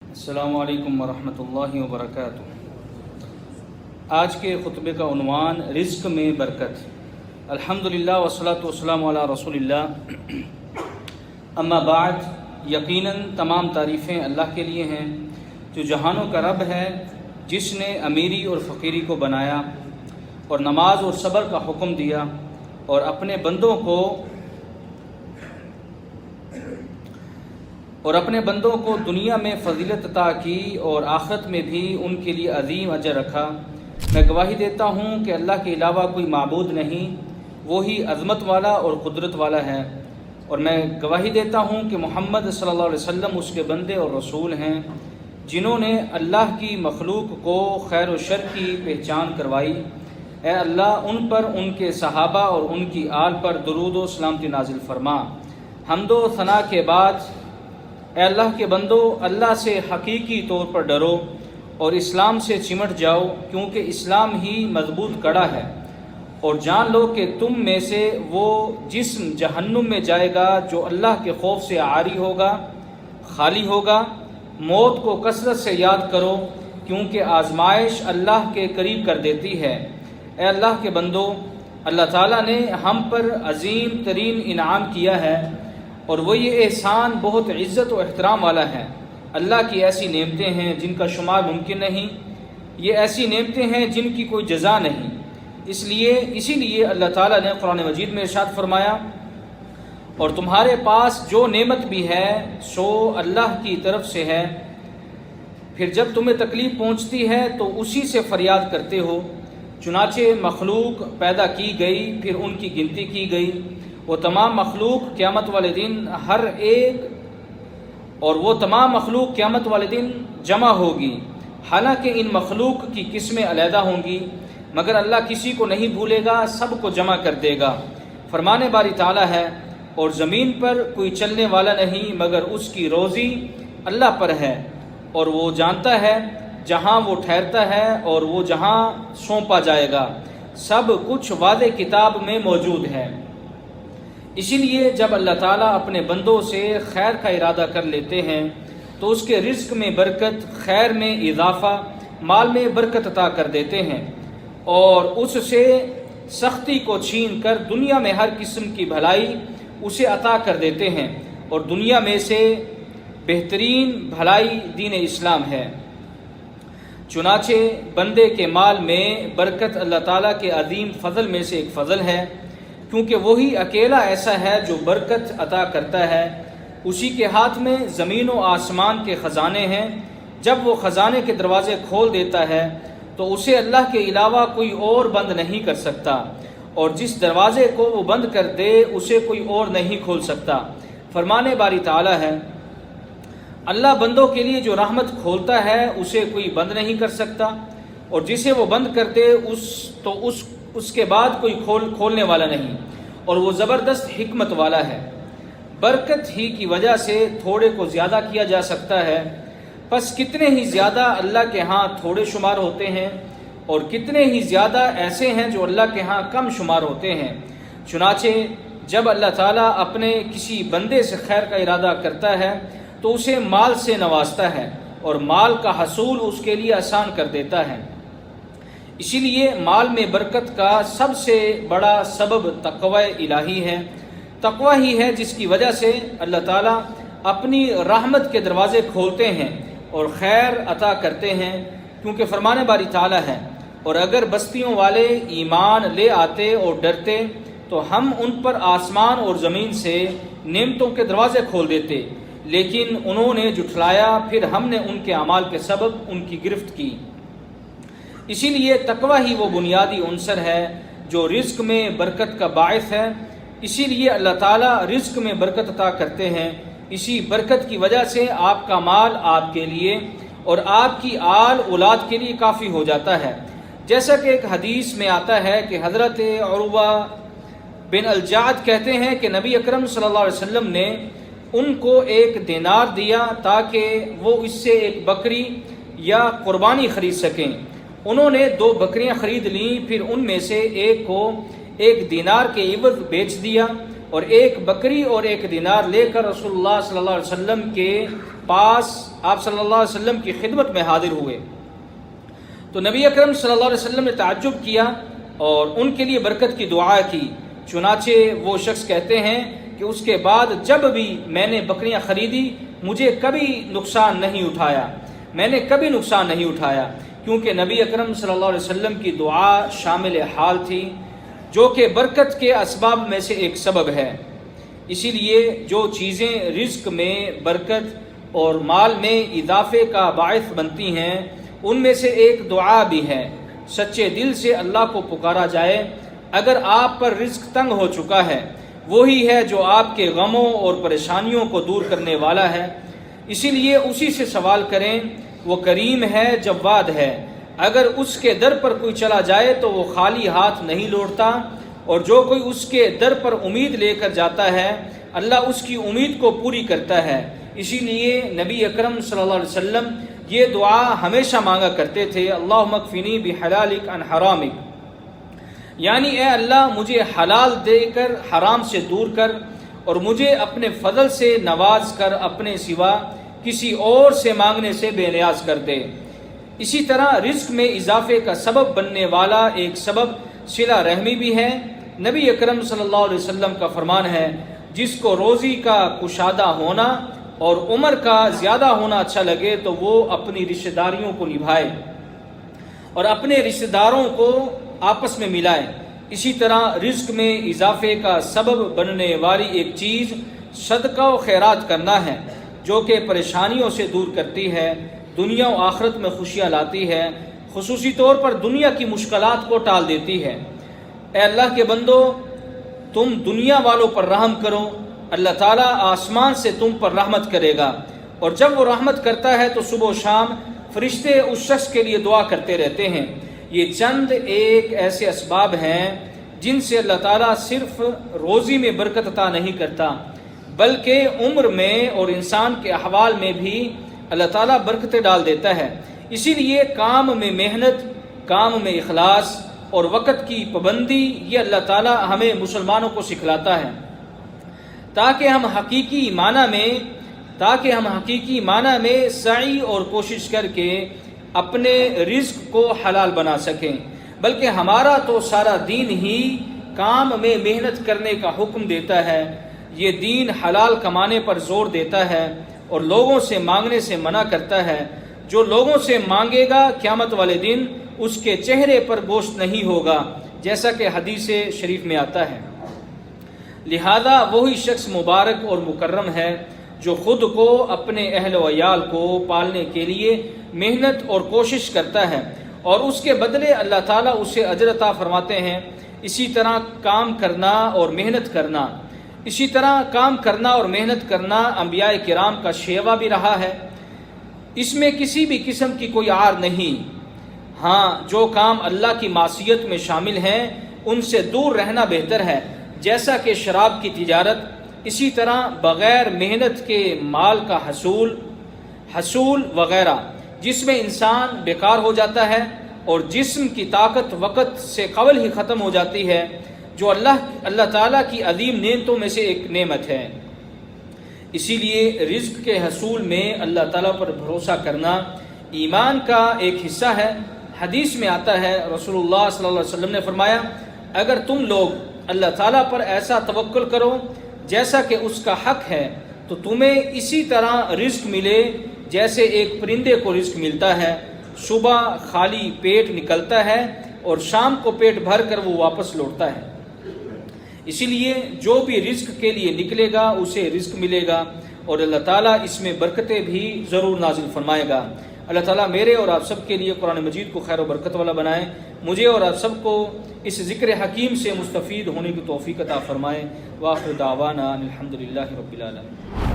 السلام علیکم ورحمۃ اللہ وبرکاتہ۔ آج کے خطبے کا عنوان رزق میں برکت۔ الحمدللہ والصلاۃ والسلام علی رسول اللہ، اما بعد۔ یقیناً تمام تعریفیں اللہ کے لیے ہیں جو جہانوں کا رب ہے، جس نے امیری اور فقیری کو بنایا اور نماز اور صبر کا حکم دیا اور اپنے بندوں کو دنیا میں فضیلت عطا کی اور آخرت میں بھی ان کے لیے عظیم اجر رکھا۔ میں گواہی دیتا ہوں کہ اللہ کے علاوہ کوئی معبود نہیں، وہی عظمت والا اور قدرت والا ہے، اور میں گواہی دیتا ہوں کہ محمد صلی اللہ علیہ وسلم اس کے بندے اور رسول ہیں، جنہوں نے اللہ کی مخلوق کو خیر و شر کی پہچان کروائی۔ اے اللہ ان پر، ان کے صحابہ اور ان کی آل پر درود و سلامتی نازل فرما۔ حمد و ثنا کے بعد، اے اللہ کے بندو، اللہ سے حقیقی طور پر ڈرو اور اسلام سے چمٹ جاؤ، کیونکہ اسلام ہی مضبوط کڑا ہے، اور جان لو کہ تم میں سے وہ جسم جہنم میں جائے گا جو اللہ کے خوف سے عاری ہوگا، خالی ہوگا۔ موت کو کثرت سے یاد کرو، کیونکہ آزمائش اللہ کے قریب کر دیتی ہے۔ اے اللہ کے بندو، اللہ تعالیٰ نے ہم پر عظیم ترین انعام کیا ہے، اور وہ یہ احسان بہت عزت و احترام والا ہے۔ اللہ کی ایسی نعمتیں ہیں جن کا شمار ممکن نہیں، یہ ایسی نعمتیں ہیں جن کی کوئی جزا نہیں۔ اسی لیے اللہ تعالیٰ نے قرآن مجید میں ارشاد فرمایا، اور تمہارے پاس جو نعمت بھی ہے سو اللہ کی طرف سے ہے، پھر جب تمہیں تکلیف پہنچتی ہے تو اسی سے فریاد کرتے ہو۔ چنانچہ مخلوق پیدا کی گئی، پھر ان کی گنتی کی گئی، وہ تمام مخلوق قیامت والے دن جمع ہوگی، حالانکہ ان مخلوق کی قسمیں علیحدہ ہوں گی، مگر اللہ کسی کو نہیں بھولے گا، سب کو جمع کر دے گا۔ فرمانے باری تعالیٰ ہے، اور زمین پر کوئی چلنے والا نہیں مگر اس کی روزی اللہ پر ہے، اور وہ جانتا ہے جہاں وہ ٹھہرتا ہے اور وہ جہاں سونپا جائے گا، سب کچھ واضح کتاب میں موجود ہے۔ اسی لیے جب اللہ تعالیٰ اپنے بندوں سے خیر کا ارادہ کر لیتے ہیں تو اس کے رزق میں برکت، خیر میں اضافہ، مال میں برکت عطا کر دیتے ہیں، اور اس سے سختی کو چھین کر دنیا میں ہر قسم کی بھلائی اسے عطا کر دیتے ہیں، اور دنیا میں سے بہترین بھلائی دین اسلام ہے۔ چنانچہ بندے کے مال میں برکت اللہ تعالیٰ کے عظیم فضل میں سے ایک فضل ہے، کیونکہ وہی اکیلا ایسا ہے جو برکت عطا کرتا ہے۔ اسی کے ہاتھ میں زمین و آسمان کے خزانے ہیں، جب وہ خزانے کے دروازے کھول دیتا ہے تو اسے اللہ کے علاوہ کوئی اور بند نہیں کر سکتا، اور جس دروازے کو وہ بند کر دے اسے کوئی اور نہیں کھول سکتا۔ فرمانے باری تعالیٰ ہے، اللہ بندوں کے لیے جو رحمت کھولتا ہے اسے کوئی بند نہیں کر سکتا، اور جسے وہ بند کر دے اس کے بعد کوئی کھولنے والا نہیں، اور وہ زبردست حکمت والا ہے۔ برکت ہی کی وجہ سے تھوڑے کو زیادہ کیا جا سکتا ہے، پس کتنے ہی زیادہ اللہ کے ہاں تھوڑے شمار ہوتے ہیں، اور کتنے ہی زیادہ ایسے ہیں جو اللہ کے ہاں کم شمار ہوتے ہیں۔ چنانچہ جب اللہ تعالیٰ اپنے کسی بندے سے خیر کا ارادہ کرتا ہے تو اسے مال سے نوازتا ہے، اور مال کا حصول اس کے لیے آسان کر دیتا ہے۔ اسی لیے مال میں برکت کا سب سے بڑا سبب تقوی الہی ہے۔ تقوی ہی ہے جس کی وجہ سے اللہ تعالیٰ اپنی رحمت کے دروازے کھولتے ہیں اور خیر عطا کرتے ہیں، کیونکہ فرمانے باری تعالیٰ ہے، اور اگر بستیوں والے ایمان لے آتے اور ڈرتے تو ہم ان پر آسمان اور زمین سے نعمتوں کے دروازے کھول دیتے، لیکن انہوں نے جھٹلایا، پھر ہم نے ان کے اعمال کے سبب ان کی گرفت کی۔ اسی لیے تقوی ہی وہ بنیادی عنصر ہے جو رزق میں برکت کا باعث ہے۔ اسی لیے اللہ تعالیٰ رزق میں برکت عطا کرتے ہیں، اسی برکت کی وجہ سے آپ کا مال آپ کے لیے اور آپ کی آل اولاد کے لیے کافی ہو جاتا ہے۔ جیسا کہ ایک حدیث میں آتا ہے کہ حضرت عروہ بن الجعد کہتے ہیں کہ نبی اکرم صلی اللہ علیہ وسلم نے ان کو ایک دینار دیا تاکہ وہ اس سے ایک بکری یا قربانی خرید سکیں۔ انہوں نے 2 بکریاں خرید لیں، پھر ان میں سے ایک کو 1 دینار کے عوض بیچ دیا، اور ایک بکری اور ایک دینار لے کر رسول اللہ صلی اللہ علیہ وسلم کے پاس آپ صلی اللہ علیہ وسلم کی خدمت میں حاضر ہوئے۔ تو نبی اکرم صلی اللہ علیہ وسلم نے تعجب کیا اور ان کے لیے برکت کی دعا کی۔ چنانچہ وہ شخص کہتے ہیں کہ اس کے بعد جب بھی میں نے بکریاں خریدی مجھے کبھی نقصان نہیں اٹھایا، کیونکہ نبی اکرم صلی اللہ علیہ وسلم کی دعا شامل حال تھی، جو کہ برکت کے اسباب میں سے ایک سبب ہے۔ اسی لیے جو چیزیں رزق میں برکت اور مال میں اضافے کا باعث بنتی ہیں ان میں سے ایک دعا بھی ہے۔ سچے دل سے اللہ کو پکارا جائے۔ اگر آپ پر رزق تنگ ہو چکا ہے، وہی ہے جو آپ کے غموں اور پریشانیوں کو دور کرنے والا ہے، اسی لیے اسی سے سوال کریں۔ وہ کریم ہے، جواد ہے، اگر اس کے در پر کوئی چلا جائے تو وہ خالی ہاتھ نہیں لوٹتا، اور جو کوئی اس کے در پر امید لے کر جاتا ہے اللہ اس کی امید کو پوری کرتا ہے۔ اسی لیے نبی اکرم صلی اللہ علیہ وسلم یہ دعا ہمیشہ مانگا کرتے تھے، اللہم اکفنی بحلالک عن حرامک، یعنی اے اللہ مجھے حلال دے کر حرام سے دور کر، اور مجھے اپنے فضل سے نواز کر اپنے سوا کسی اور سے مانگنے سے بے نیاز کر دے۔ اسی طرح رزق میں اضافے کا سبب بننے والا ایک سبب صلہ رحمی بھی ہے۔ نبی اکرم صلی اللہ علیہ وسلم کا فرمان ہے، جس کو روزی کا کشادہ ہونا اور عمر کا زیادہ ہونا اچھا لگے تو وہ اپنی رشتہ داریوں کو نبھائے اور اپنے رشتہ داروں کو آپس میں ملائے۔ اسی طرح رزق میں اضافے کا سبب بننے والی ایک چیز صدقہ و خیرات کرنا ہے، جو کہ پریشانیوں سے دور کرتی ہے، دنیا و آخرت میں خوشیاں لاتی ہے، خصوصی طور پر دنیا کی مشکلات کو ٹال دیتی ہے۔ اے اللہ کے بندو، تم دنیا والوں پر رحم کرو، اللہ تعالیٰ آسمان سے تم پر رحمت کرے گا، اور جب وہ رحمت کرتا ہے تو صبح و شام فرشتے اس شخص کے لیے دعا کرتے رہتے ہیں۔ یہ چند ایک ایسے اسباب ہیں جن سے اللہ تعالیٰ صرف روزی میں برکت عطا نہیں کرتا، بلکہ عمر میں اور انسان کے احوال میں بھی اللہ تعالیٰ برکتیں ڈال دیتا ہے۔ اسی لیے کام میں محنت، کام میں اخلاص اور وقت کی پابندی یہ اللہ تعالیٰ ہمیں مسلمانوں کو سکھلاتا ہے، تاکہ ہم حقیقی معنی میں سعی اور کوشش کر کے اپنے رزق کو حلال بنا سکیں۔ بلکہ ہمارا تو سارا دین ہی کام میں محنت کرنے کا حکم دیتا ہے۔ یہ دین حلال کمانے پر زور دیتا ہے اور لوگوں سے مانگنے سے منع کرتا ہے۔ جو لوگوں سے مانگے گا قیامت والے دن اس کے چہرے پر گوشت نہیں ہوگا، جیسا کہ حدیث شریف میں آتا ہے۔ لہذا وہی شخص مبارک اور مکرم ہے جو خود کو اپنے اہل و عیال کو پالنے کے لیے محنت اور کوشش کرتا ہے، اور اس کے بدلے اللہ تعالیٰ اسے اجر عطا فرماتے ہیں۔ اسی طرح کام کرنا اور محنت کرنا انبیاء کرام کا شیوا بھی رہا ہے۔ اس میں کسی بھی قسم کی کوئی عار نہیں۔ ہاں، جو کام اللہ کی معصیت میں شامل ہیں ان سے دور رہنا بہتر ہے، جیسا کہ شراب کی تجارت۔ اسی طرح بغیر محنت کے مال کا حصول وغیرہ، جس میں انسان بیکار ہو جاتا ہے اور جسم کی طاقت وقت سے قبل ہی ختم ہو جاتی ہے، جو اللہ تعالیٰ کی عظیم نعمتوں میں سے ایک نعمت ہے۔ اسی لیے رزق کے حصول میں اللہ تعالیٰ پر بھروسہ کرنا ایمان کا ایک حصہ ہے۔ حدیث میں آتا ہے، رسول اللہ صلی اللہ علیہ وسلم نے فرمایا، اگر تم لوگ اللہ تعالیٰ پر ایسا توکل کرو جیسا کہ اس کا حق ہے تو تمہیں اسی طرح رزق ملے جیسے ایک پرندے کو رزق ملتا ہے، صبح خالی پیٹ نکلتا ہے اور شام کو پیٹ بھر کر وہ واپس لوٹتا ہے۔ اسی لیے جو بھی رزق کے لیے نکلے گا اسے رزق ملے گا، اور اللہ تعالیٰ اس میں برکتیں بھی ضرور نازل فرمائے گا۔ اللہ تعالیٰ میرے اور آپ سب کے لیے قرآن مجید کو خیر و برکت والا بنائے، مجھے اور آپ سب کو اس ذکر حکیم سے مستفید ہونے کی توفیق عطا فرمائے۔ وآخر دعوانا الحمدللہ رب العالمین۔